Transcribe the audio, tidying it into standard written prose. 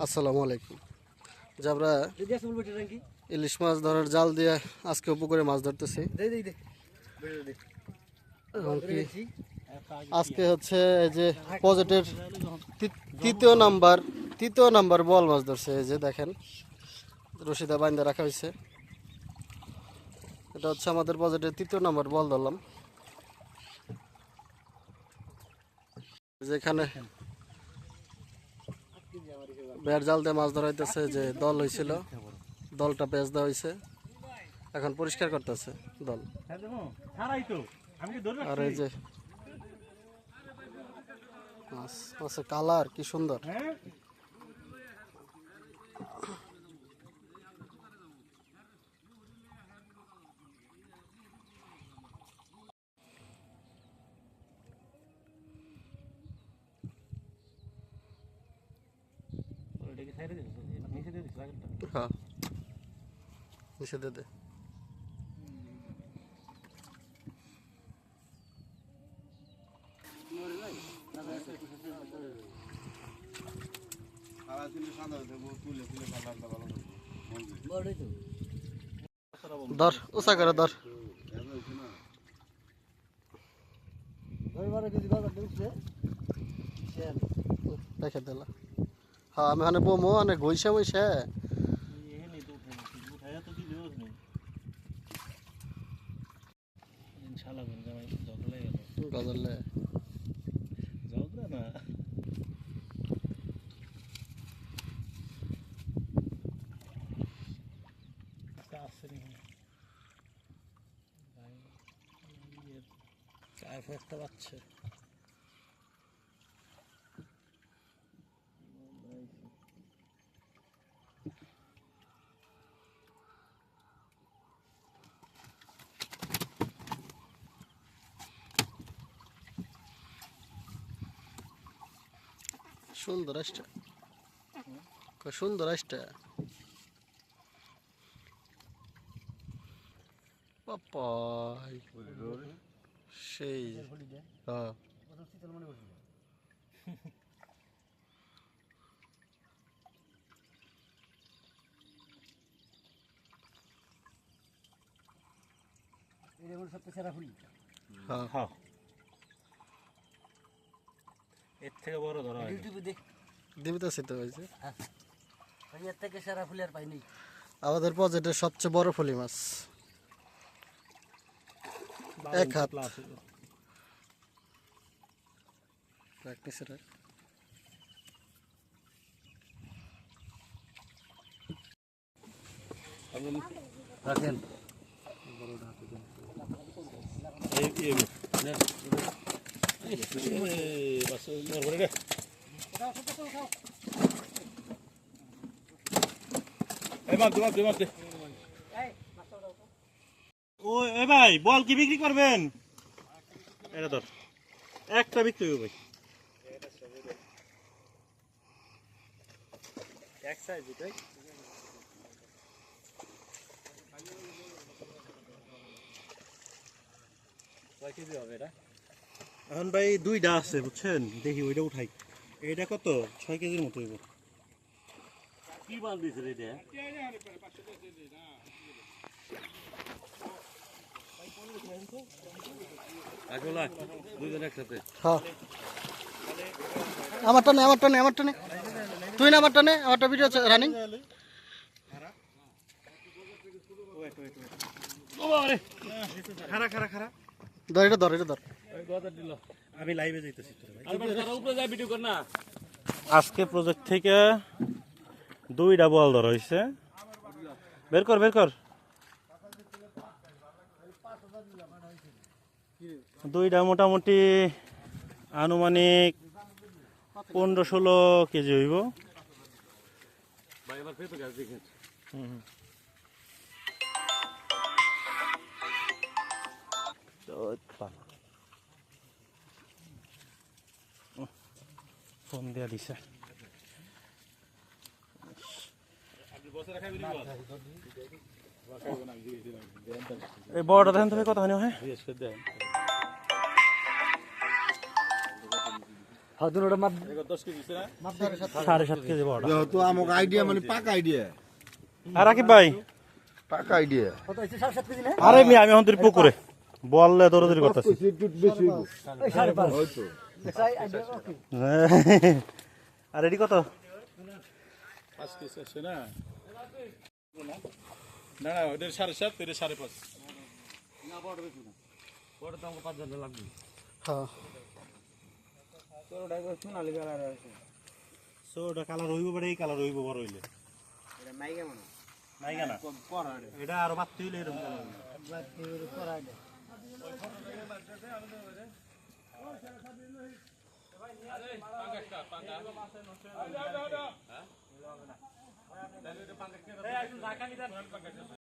আসসালামু আলাইকুম। যে আমরা ইলিশ মাছ ধরার জাল দিয়ে আজকে পুকুরে মাছ ধরতেছি। আজকে হচ্ছে যে প্রজেক্টের তৃতীয় নাম্বার বল মাছ ধরছে। এই যে দেখেন রশিদা বাইন্দা রাখা হয়েছে। এটা হচ্ছে আমাদের প্রজেক্টের তৃতীয় নাম্বার বল ধরলাম। যেখানে বেড় জাল দিয়ে মাছ ধরা হইতেছে, যে দল হয়েছিল দলটা পেঁচ দেওয়া হয়েছে, এখন পরিষ্কার করতেছে দল। আর এই যে মাছের কালার কি সুন্দর। হ্যাঁ নিচে দে দে। ধর উঁচা করে ধর। দেখে দিলা। হ্যাঁ আমি মানে বমো মানে ঘইসা বইসা গজলে একটা বাচ্চা সুন্দর আসছে, সুন্দর আসছে পাপাই সেই। হ্যাঁ হ্যাঁ এর থেকে বড় ধরা হয় দিবি তো সেটা হয়েছে। এর থেকে সেরা ফুল আর পাইনি। আমাদের প্রজেক্টের সবচেয়ে বড় ফলি মাছ, এক হাত। রাখেন ও এ ভাই বল কি বিক্রি করবেন? এটা ধর একটা বিক্রি হবে ভাই। এক সাইজ এটাই। কয় কেজি হবে এটা? এখন ভাই দুইটা আছে বুঝছেন, দেখি ওইটা উঠাই। এইটা কত 6 কেজির মতো হইব। কি মাল দিছে রে এটা? আসলে দুইজন একসাথে। হ্যাঁ আমারটা নে আমারটা নে আমারটা নে, তুই না আমারটা নে, আমারটা ভিডিও রানিং। খারা খারা খারা ধর এটা ধর, এটা ধর। আমি লাইভে যাইতেছি। আজকে প্রজেক্ট থেকে দুইটা বল ধরা হয়েছে। বের কর বের কর। দুইটা মোটামুটি আনুমানিক 15-16 কেজি হইব। ফোন দিয়া দিছে। এই বড়টা দেখেন তুমি কত হয়? হদুন ওটা মাপ 7.5 কেজি বড় তো আমার আইডিয়া মানে পাকা আইডিয়া আর রাকিব ভাই পাকা আইডিয়া কত হইছে 7.5 কেজি না আরে আমি এখন পুকুরে বললে দৌড়াদৌড়ি করতেছি একটু বেশি হইব ওই 5.5 হয়তো দেখাই আইডিয়া ওকে আর রেডি কত 5 কেজি আছে না না না ওদের 7.5 এর 5.5 বড় তো আমাকে 5 জন লাগবে হ্যাঁ সোটা কালার হইব বড় এই কালার হইব বড় হইলে এটা মাইগা মনে মাইগা না এটা আর বাতি হইলে এরকম কালার বাতি করা আইডিয়া